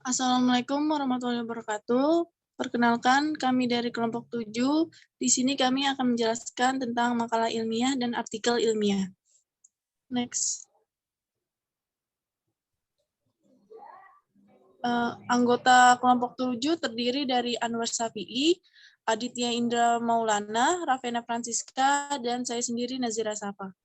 Assalamualaikum warahmatullahi wabarakatuh. Perkenalkan, kami dari kelompok 7. Di sini kami akan menjelaskan tentang makalah ilmiah dan artikel ilmiah. Next. Anggota kelompok 7 terdiri dari Anwar Safi'i, Aditya Indra Maulana, Raffena Francisca, dan saya sendiri Nazira Safa.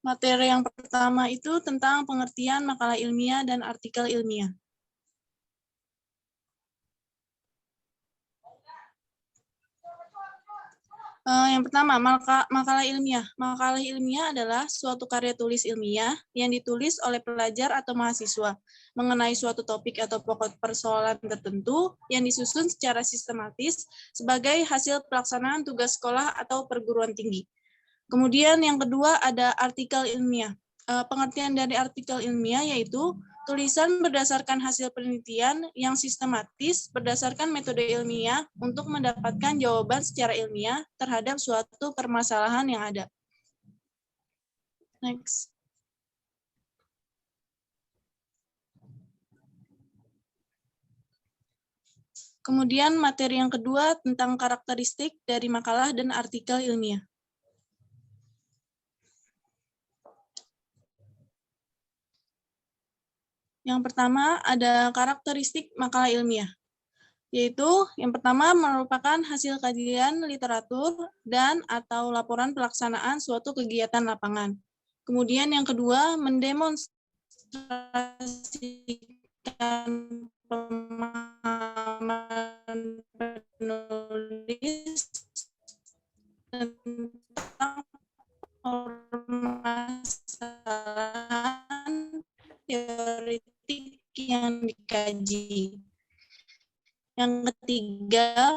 Materi yang pertama itu tentang pengertian makalah ilmiah dan artikel ilmiah. Yang pertama, makalah ilmiah. Makalah ilmiah adalah suatu karya tulis ilmiah yang ditulis oleh pelajar atau mahasiswa mengenai suatu topik atau pokok persoalan tertentu yang disusun secara sistematis sebagai hasil pelaksanaan tugas sekolah atau perguruan tinggi. Kemudian yang kedua ada artikel ilmiah. Pengertian dari artikel ilmiah yaitu tulisan berdasarkan hasil penelitian yang sistematis berdasarkan metode ilmiah untuk mendapatkan jawaban secara ilmiah terhadap suatu permasalahan yang ada. Next. Kemudian materi yang kedua tentang karakteristik dari makalah dan artikel ilmiah. Yang pertama ada karakteristik makalah ilmiah, yaitu yang pertama merupakan hasil kajian literatur dan atau laporan pelaksanaan suatu kegiatan lapangan. Kemudian yang kedua mendemonstrasikan pemahaman penulis tentang permasalahan teoretik yang dikaji. Yang ketiga,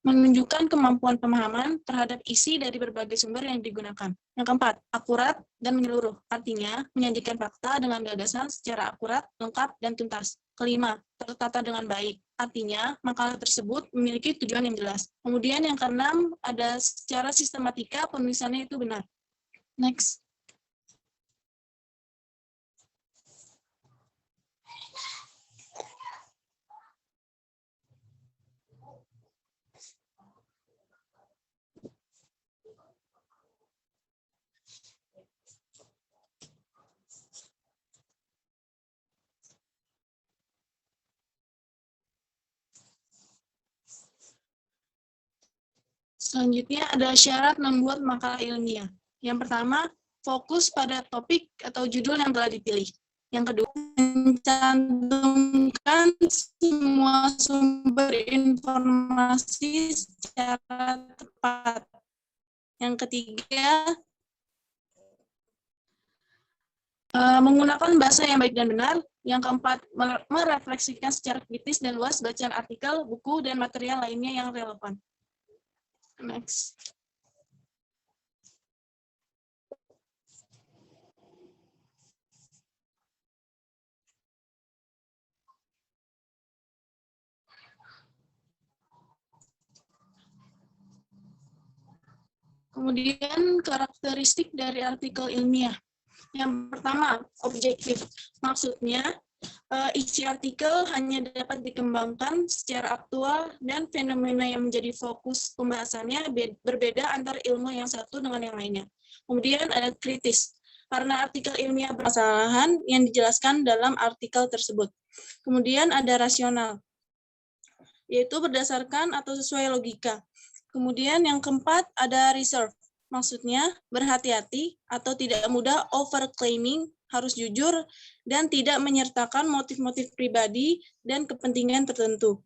menunjukkan kemampuan pemahaman terhadap isi dari berbagai sumber yang digunakan. Yang keempat, akurat dan menyeluruh. Artinya, menyajikan fakta dengan gagasan secara akurat, lengkap, dan tuntas. Kelima, tertata dengan baik. Artinya, makalah tersebut memiliki tujuan yang jelas. Kemudian yang keenam, ada secara sistematika penulisannya itu benar. Next. Selanjutnya ada syarat membuat makalah ilmiah. Yang pertama, fokus pada topik atau judul yang telah dipilih. Yang kedua, mencantumkan semua sumber informasi secara tepat. Yang ketiga, menggunakan bahasa yang baik dan benar. Yang keempat, merefleksikan secara kritis dan luas bacaan artikel, buku, dan material lainnya yang relevan. Next. Kemudian karakteristik dari artikel ilmiah. Yang pertama, objektif. Maksudnya, isi artikel hanya dapat dikembangkan secara aktual dan fenomena yang menjadi fokus pembahasannya berbeda antar ilmu yang satu dengan yang lainnya. Kemudian ada kritis, karena artikel ilmiah bermasalahan yang dijelaskan dalam artikel tersebut. Kemudian ada rasional, yaitu berdasarkan atau sesuai logika. Kemudian yang keempat ada reserve, maksudnya berhati-hati atau tidak mudah overclaiming, harus jujur, dan tidak menyertakan motif-motif pribadi dan kepentingan tertentu.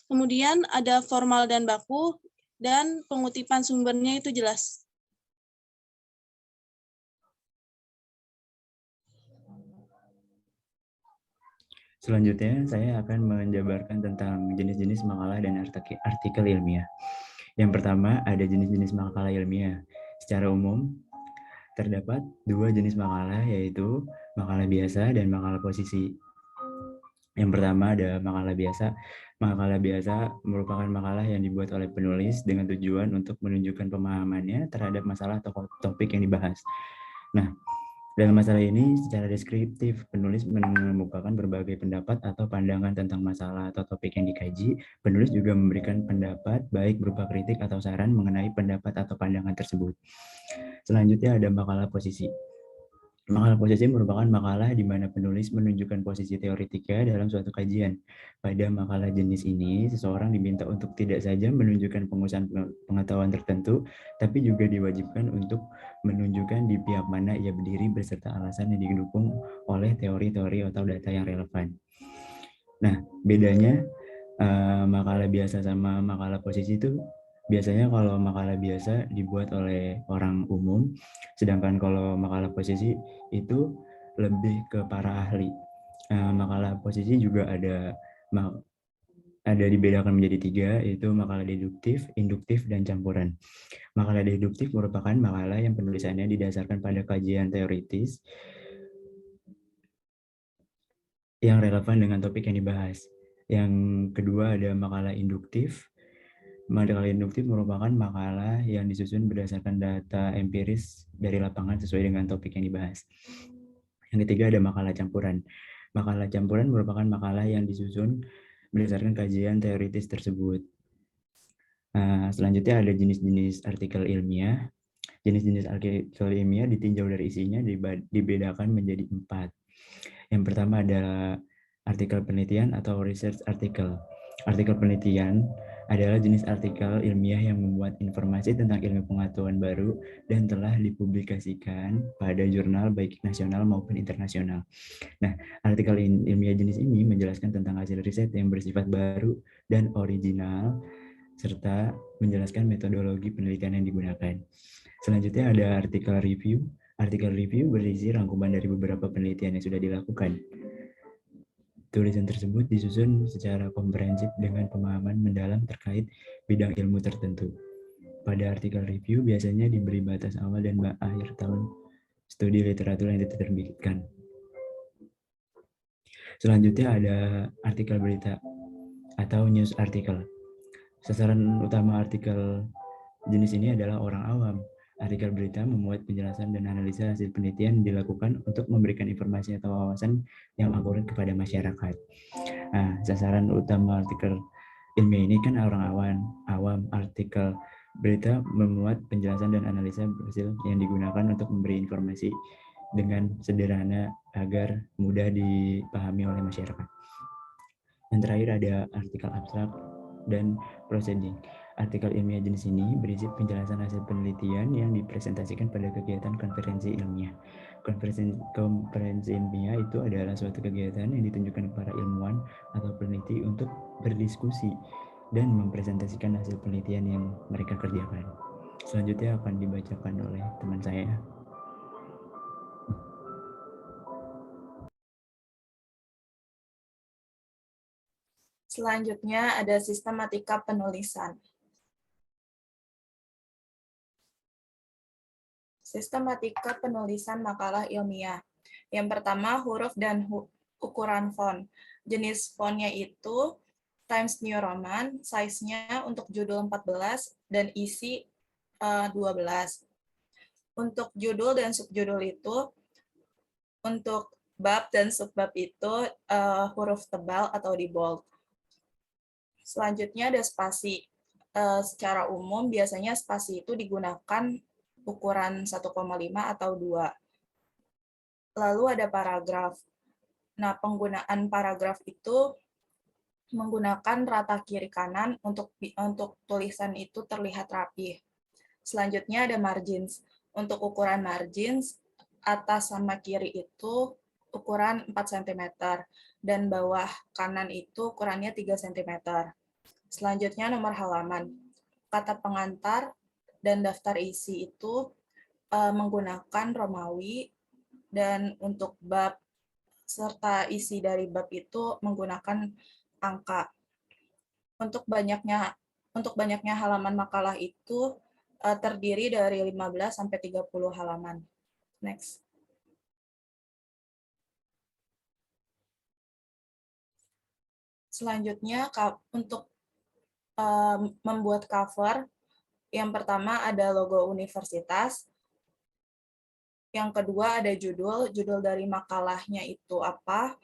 Kemudian ada formal dan baku, dan pengutipan sumbernya itu jelas. Selanjutnya, saya akan menjabarkan tentang jenis-jenis makalah dan artikel ilmiah. Yang pertama, ada jenis-jenis makalah ilmiah. Secara umum, terdapat dua jenis makalah, yaitu makalah biasa dan makalah posisi. Yang pertama ada makalah biasa. Makalah biasa merupakan makalah yang dibuat oleh penulis dengan tujuan untuk menunjukkan pemahamannya terhadap masalah atau topik yang dibahas. Nah, Dalam masalah ini, secara deskriptif, penulis mengemukakan berbagai pendapat atau pandangan tentang masalah atau topik yang dikaji. Penulis juga memberikan pendapat, baik berupa kritik atau saran mengenai pendapat atau pandangan tersebut. Selanjutnya ada makalah posisi. Makalah posisi merupakan makalah di mana penulis menunjukkan posisi teoretika dalam suatu kajian. Pada makalah jenis ini, seseorang diminta untuk tidak saja menunjukkan pengusahaan pengetahuan tertentu, tapi juga diwajibkan untuk menunjukkan di pihak mana ia berdiri beserta alasan yang didukung oleh teori-teori atau data yang relevan. Nah, bedanya makalah biasa sama makalah posisi itu biasanya kalau makalah biasa dibuat oleh orang umum, sedangkan kalau makalah posisi itu lebih ke para ahli. Makalah posisi juga ada dibedakan menjadi 3, yaitu makalah deduktif, induktif, dan campuran. Makalah deduktif merupakan makalah yang penulisannya didasarkan pada kajian teoritis yang relevan dengan topik yang dibahas. Yang kedua ada makalah induktif. Makalah induktif merupakan makalah yang disusun berdasarkan data empiris dari lapangan sesuai dengan topik yang dibahas. Yang ketiga ada makalah campuran. Makalah campuran merupakan makalah yang disusun berdasarkan kajian teoritis tersebut. Selanjutnya ada jenis-jenis artikel ilmiah. Jenis-jenis artikel ilmiah ditinjau dari isinya dibedakan menjadi 4. Yang pertama adalah artikel penelitian atau research article. Artikel penelitian adalah jenis artikel ilmiah yang memuat informasi tentang ilmu pengetahuan baru dan telah dipublikasikan pada jurnal baik nasional maupun internasional. Nah, artikel ilmiah jenis ini menjelaskan tentang hasil riset yang bersifat baru dan original, serta menjelaskan metodologi penelitian yang digunakan. Selanjutnya ada artikel review. Artikel review berisi rangkuman dari beberapa penelitian yang sudah dilakukan. Tulisan tersebut disusun secara komprehensif dengan pemahaman mendalam terkait bidang ilmu tertentu. Pada artikel review biasanya diberi batas awal dan akhir tahun studi literatur yang diterbitkan. Selanjutnya ada artikel berita atau news article. Sasaran utama artikel jenis ini adalah orang awam. Artikel berita memuat penjelasan dan analisa hasil penelitian dilakukan untuk memberikan informasi atau wawasan yang akurat kepada masyarakat. Nah, sasaran utama artikel ilmiah ini kan orang awam. Artikel berita memuat penjelasan dan analisa hasil yang digunakan untuk memberi informasi dengan sederhana agar mudah dipahami oleh masyarakat. Yang terakhir ada artikel abstrak dan proceeding. Artikel ilmiah jenis ini berisi penjelasan hasil penelitian yang dipresentasikan pada kegiatan konferensi ilmiah. Konferensi ilmiah itu adalah suatu kegiatan yang ditunjukkan para ilmuwan atau peneliti untuk berdiskusi dan mempresentasikan hasil penelitian yang mereka kerjakan. Selanjutnya akan dibacakan oleh teman saya. Selanjutnya ada sistematika penulisan. Sistematika penulisan makalah ilmiah. Yang pertama, huruf dan ukuran font. Jenis fontnya itu Times New Roman, size-nya untuk judul 14 dan isi 12. Untuk judul dan subjudul itu, untuk bab dan subbab itu huruf tebal atau di bold. Selanjutnya ada spasi. Secara umum biasanya spasi itu digunakan ukuran 1,5 atau 2. Lalu ada paragraf. Nah, penggunaan paragraf itu menggunakan rata kiri kanan untuk tulisan itu terlihat rapi. Selanjutnya ada margins. Untuk ukuran margins, atas sama kiri itu ukuran 4 cm dan bawah kanan itu ukurannya 3 cm. Selanjutnya nomor halaman. Kata pengantar dan daftar isi itu menggunakan Romawi, dan untuk bab serta isi dari bab itu menggunakan angka. Untuk banyaknya halaman makalah itu terdiri dari 15 sampai 30 halaman. Next. Selanjutnya untuk membuat cover, yang pertama ada logo universitas. Yang kedua ada judul dari makalahnya itu apa.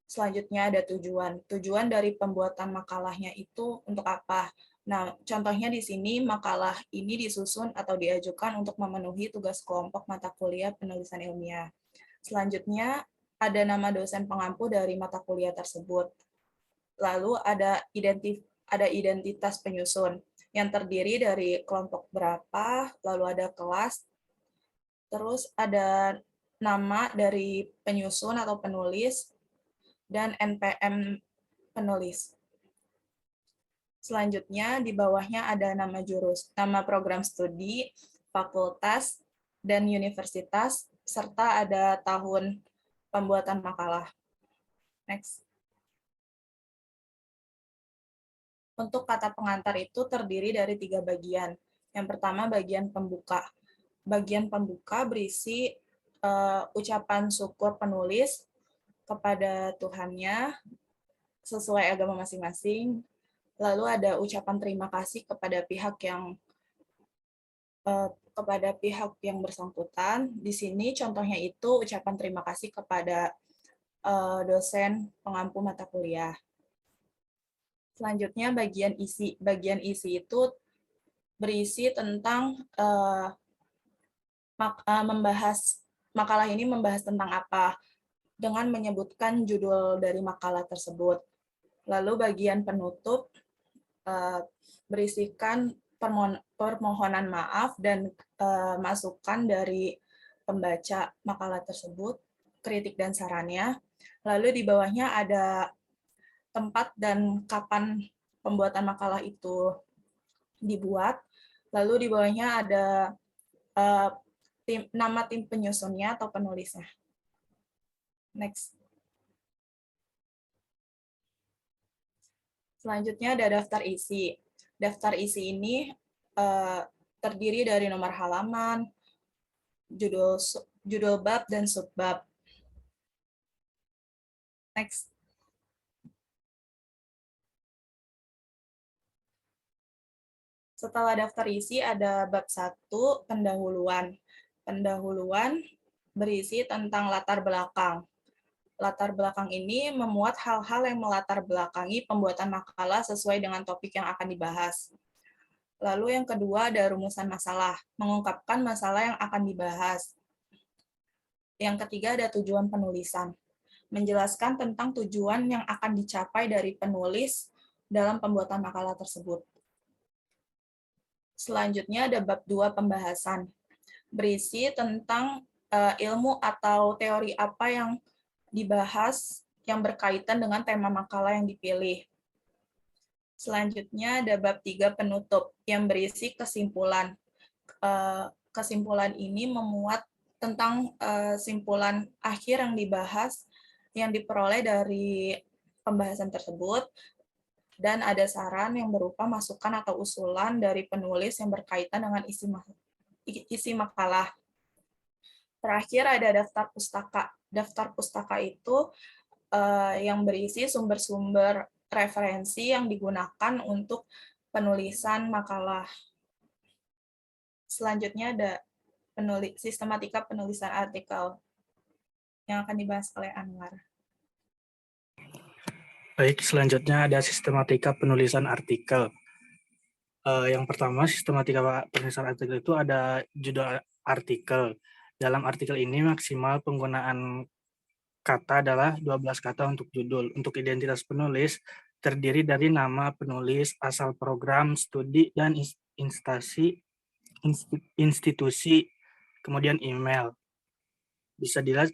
Selanjutnya ada tujuan dari pembuatan makalahnya itu untuk apa. Nah, contohnya di sini makalah ini disusun atau diajukan untuk memenuhi tugas kelompok mata kuliah penulisan ilmiah. Selanjutnya ada nama dosen pengampu dari mata kuliah tersebut. Lalu ada identitas penyusun yang terdiri dari kelompok berapa, lalu ada kelas, terus ada nama dari penyusun atau penulis, dan NPM penulis. Selanjutnya di bawahnya ada nama program studi, fakultas, dan universitas, serta ada tahun pembuatan makalah. Next. Untuk kata pengantar itu terdiri dari 3 bagian. Yang pertama bagian pembuka. Bagian pembuka berisi ucapan syukur penulis kepada Tuhannya sesuai agama masing-masing. Lalu ada ucapan terima kasih kepada pihak yang bersangkutan. Di sini contohnya itu ucapan terima kasih kepada dosen pengampu mata kuliah. Selanjutnya bagian isi. Bagian isi itu berisi tentang makalah ini membahas tentang apa, dengan menyebutkan judul dari makalah tersebut. Lalu bagian penutup berisikan permohonan maaf dan masukan dari pembaca makalah tersebut, kritik dan sarannya. Lalu di bawahnya ada tempat dan kapan pembuatan makalah itu dibuat. Lalu di bawahnya ada nama tim penyusunnya atau penulisnya. Next. Selanjutnya ada daftar isi. Daftar isi ini terdiri dari nomor halaman, judul bab, dan subbab. Next. Setelah daftar isi ada bab 1, pendahuluan. Pendahuluan berisi tentang latar belakang. Latar belakang ini memuat hal-hal yang melatar belakangi pembuatan makalah sesuai dengan topik yang akan dibahas. Lalu yang kedua ada rumusan masalah, mengungkapkan masalah yang akan dibahas. Yang ketiga ada tujuan penulisan, menjelaskan tentang tujuan yang akan dicapai dari penulis dalam pembuatan makalah tersebut. Selanjutnya ada bab 2 pembahasan, berisi tentang ilmu atau teori apa yang dibahas yang berkaitan dengan tema makalah yang dipilih. Selanjutnya ada bab 3 penutup yang berisi kesimpulan. Kesimpulan ini memuat tentang simpulan akhir yang dibahas yang diperoleh dari pembahasan tersebut, dan ada saran yang berupa masukan atau usulan dari penulis yang berkaitan dengan isi makalah. Terakhir ada daftar pustaka. Daftar pustaka itu yang berisi sumber-sumber referensi yang digunakan untuk penulisan makalah. Selanjutnya ada sistematika penulisan artikel yang akan dibahas oleh Anwar. Baik, selanjutnya ada sistematika penulisan artikel. Yang pertama, sistematika penulisan artikel itu ada judul artikel. Dalam artikel ini maksimal penggunaan kata adalah 12 kata untuk judul. Untuk identitas penulis terdiri dari nama penulis, asal program, studi, dan institusi, kemudian email. Bisa dilihat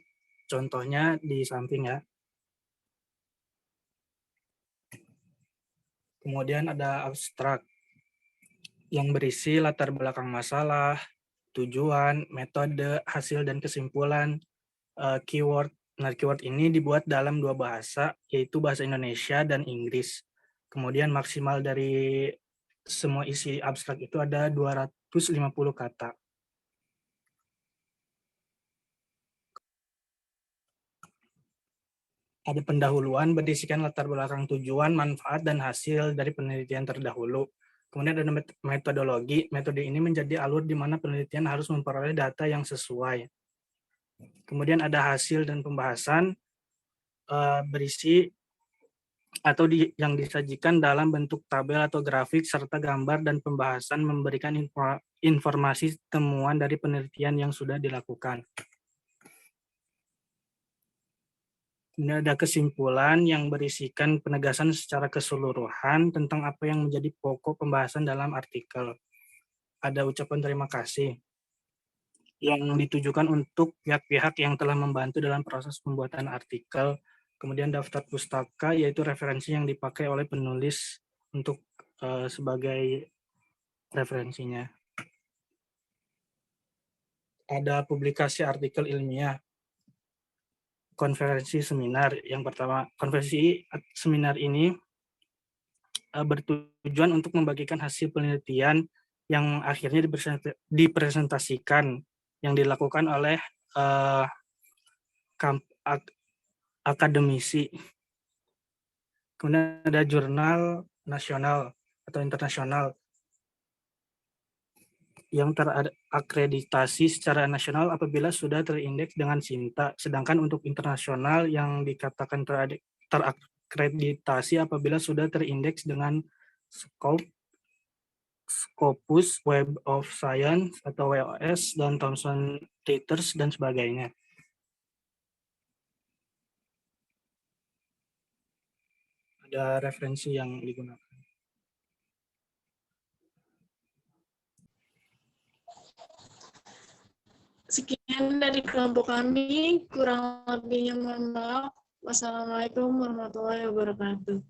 contohnya di samping ya. Kemudian ada abstrak yang berisi latar belakang masalah, tujuan, metode, hasil, dan kesimpulan, keyword. Nah, keyword ini dibuat dalam 2 bahasa, yaitu bahasa Indonesia dan Inggris. Kemudian maksimal dari semua isi abstrak itu ada 250 kata. Ada pendahuluan berisikan latar belakang tujuan, manfaat, dan hasil dari penelitian terdahulu. Kemudian ada metodologi. Metode ini menjadi alur di mana penelitian harus memperoleh data yang sesuai. Kemudian ada hasil dan pembahasan berisi atau yang disajikan dalam bentuk tabel atau grafik serta gambar, dan pembahasan memberikan informasi temuan dari penelitian yang sudah dilakukan. Kemudian ada kesimpulan yang berisikan penegasan secara keseluruhan tentang apa yang menjadi pokok pembahasan dalam artikel. Ada ucapan terima kasih yang ditujukan untuk pihak-pihak yang telah membantu dalam proses pembuatan artikel. Kemudian daftar pustaka, yaitu referensi yang dipakai oleh penulis untuk sebagai referensinya. Ada publikasi artikel ilmiah. Konferensi seminar. Yang pertama, konferensi seminar ini bertujuan untuk membagikan hasil penelitian yang akhirnya dipresentasikan, yang dilakukan oleh akademisi. Kemudian ada jurnal nasional atau internasional yang terakreditasi secara nasional apabila sudah terindeks dengan SINTA, sedangkan untuk internasional yang dikatakan terakreditasi apabila sudah terindeks dengan Scopus Web of Science atau WOS dan Thomson Reuters dan sebagainya. Ada referensi yang digunakan. Sekian dari kelompok kami, kurang lebihnya mohon maaf. Wassalamualaikum warahmatullahi wabarakatuh.